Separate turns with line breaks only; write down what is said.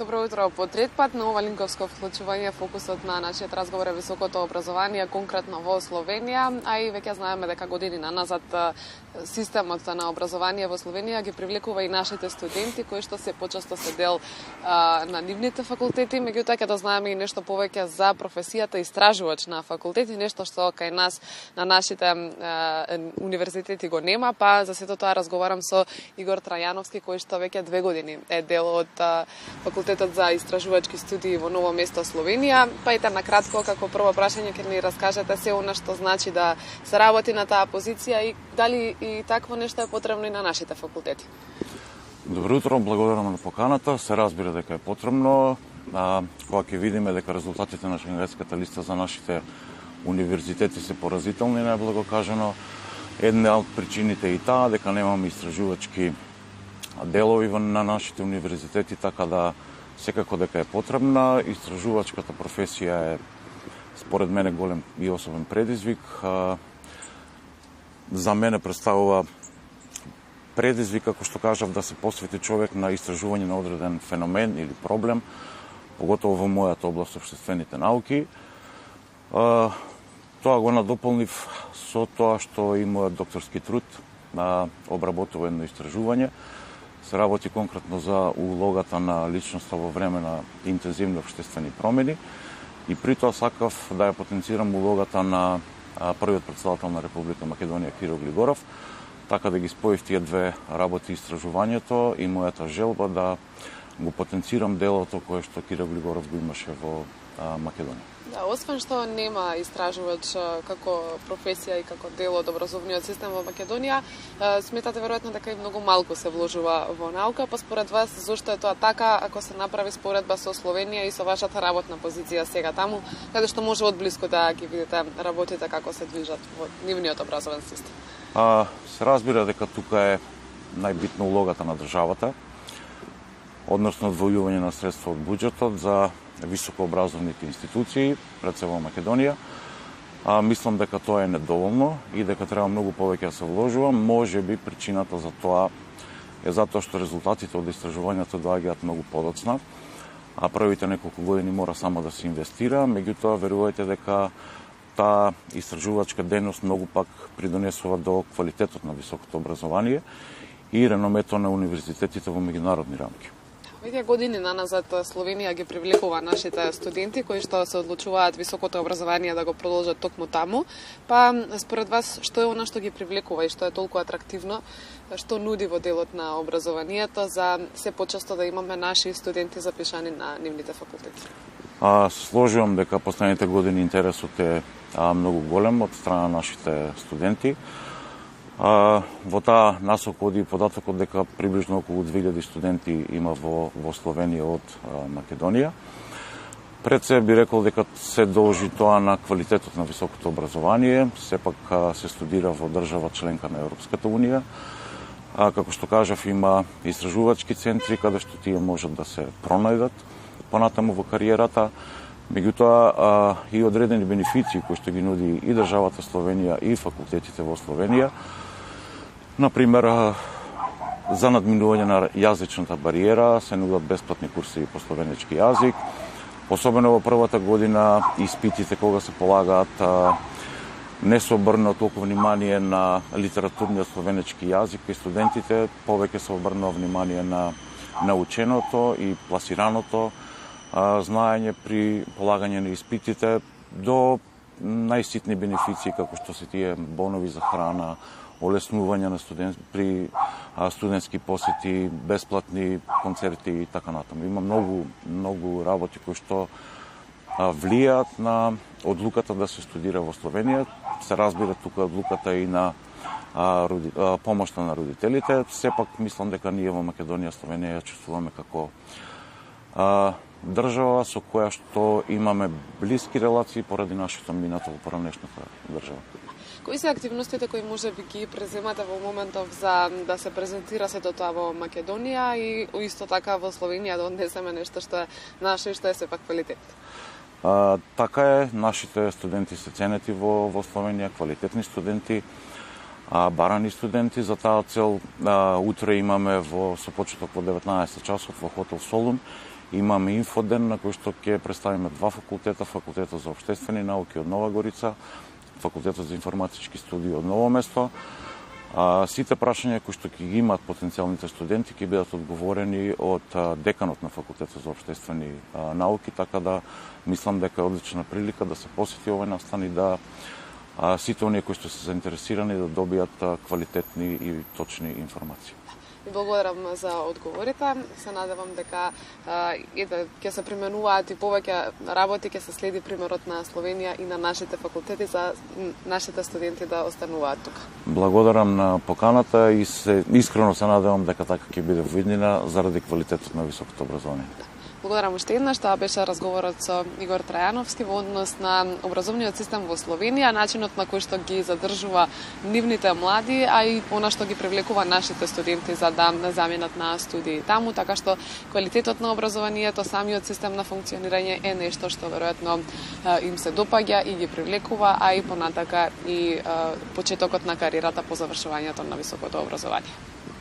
Добро утро. По трет пат на ова линковско вклучување фокусот на нашиот разговор е високото образование, конкретно во Словенија, а и веќе знаеме дека години назад системот на образование во Словенија ги привлекува и нашите студенти кои што се почесто се дел на нивните факултети, меѓутоа ќе да знаеме и нешто повеќе за професијата истражувач на факултети, нешто што кај нас на нашите универзитети го нема, па за сето тоа разговарам со Игор Трајановски кој што веќе 2 години е дел од Факултетот за истражувачки студии во Ново место, Словенија. Па ете на кратко, како прво прашање, ќе ни раскажете се она што значи да се работи на таа позиција и дали и такво нешто е потребно и на нашите факултети.
Добро утро, благодарам на поканата. Се разбира дека е потребно. Кога ќе видиме дека резултатите на Шенгенската листа за нашите универзитети се поразителни, најблаго кажано, една од причините и таа дека немаме истражувачки делови на нашите универзитети, така да секако дека е потребна. Истражувачката професија е според мене голем и особен предизвик. За мене представува предизвик, како што кажав, да се посвети човек на истражување на одреден феномен или проблем, поготово во мојата област општествените науки. Тоа го надополнив со тоа што и мојот докторски труд обработува едно истражување. Се работи конкретно за улогата на личноста во време на интензивни општествени промени и при тоа сакав да ја потенцирам улогата на првиот претседател на Република Македонија Киро Глигоров, така да ги споив тие две работи, истражувањето и мојата желба да го потенцирам делото кое што Киро Глигоров го имаше во Македонија.
Да, освен што нема истражувач како професија и како дел од образовниот систем во Македонија, сметате веројатно дека и многу малку се вложува во наука, па според вас зошто е тоа така ако се направи споредба со Словенија и со вашата работна позиција сега таму, каде што може од блиску да ги видите работите како се движат во нивниот образовен систем?
Се разбира дека тука е најбитна улогата на државата, односно одвојување на средства од буџетот за високообразовните институции, пред се во Македонија. Мислам дека тоа е недоволно и дека треба многу повеќе да се вложува. Може би причината за тоа е затоа што резултатите од истражувањето доаѓаат многу подоцна, а првите неколку години мора само да се инвестира, меѓутоа верувајте дека таа истражувачка дејност многу пак придонесува до квалитетот на високото образование и реномето на универзитетите во меѓународни рамки.
Веќе години назад Словенија ги привлекува нашите студенти кои што се одлучуваат високото образование да го продолжат токму таму. Па според вас што е она што ги привлекува и што е толку атрактивно, што нуди во делот на образованието за се почесто да имаме наши студенти запишани на нивните факултети?
Сложувам дека последните години интересот е многу голем од страна на нашите студенти. Во таа насока оди податокот дека приближно околу 2000 студенти има во Словенија од Македонија. Пред се би рекол дека се должи тоа на квалитетот на високото образование, сепак се студира во држава членка на Европската унија. Како што кажав, има истражувачки центри каде што тие можат да се пронајдат понатаму во кариерата. Меѓутоа и одредени бенефиции кои што ги нуди и државата Словенија и факултетите во Словенија. Например, за надминување на јазичната бариера се нудат бесплатни курси по словенечки јазик. Особено во првата година испитите кога се полагаат не се обрнува толку внимание на литературниот словенечки јазик и студентите повеќе се обрнува внимание на наученото и пласираното знаење при полагање на испитите до најситни бенефиции како што се тие бонови за храна, олеснување на при студентски посети, бесплатни концерти и така натаму. Има многу работи кои што влијаат на одлуката да се студира во Словенија. Се разбира тука одлуката и на помошта на родителите. Сепак мислам дека ние во Македонија, Словенија ја чувствуваме како држава со која што имаме блиски релации поради нашето минато во поранешната држава.
Кои се активностите кои може би ги преземате во моментов за да се презентира сето тоа во Македонија и исто така во Словенија да однесеме нешто што е наше и што е сепак квалитет?
Така е, нашите студенти се ценети во Словенија, квалитетни студенти, барани студенти. За таа цел утре имаме со почеток во 19 часот во хотел Солун Имаме инфоден на кој што ќе представиме два факултета, факултетот за општествени науки од Нова Горица, факултетот за информатички студии од Ново место. Сите прашања кои што ќе ги имаат потенцијалните студенти ќе бидат одговорени од деканот на факултетот за општествени науки, така да мислам дека е одлична прилика да се посети овој настан и да сите оние кои што се заинтересирани да добијат квалитетни и точни информации.
И благодарам за одговорите. Се надевам дека ќе се применуваат и повеќе работи, ќе се следи примерот на Словенија и на нашите факултети за нашите студенти да остануваат тука.
Благодарам на поканата и искрено се надевам дека така ќе биде во иднина заради квалитетот на високото образование.
Благодарам уште еднаш, тоа беше разговорот со Игор Трајановски во однос на образовниот систем во Словенија, начинот на кој што ги задржува нивните млади, а и она што ги привлекува нашите студенти за да заменат на студии таму, така што квалитетот на образованието, самиот систем на функционирање е нешто што веројатно им се допаѓа и ги привлекува, а и понатака и почетокот на кариерата по завршувањето на високото образование.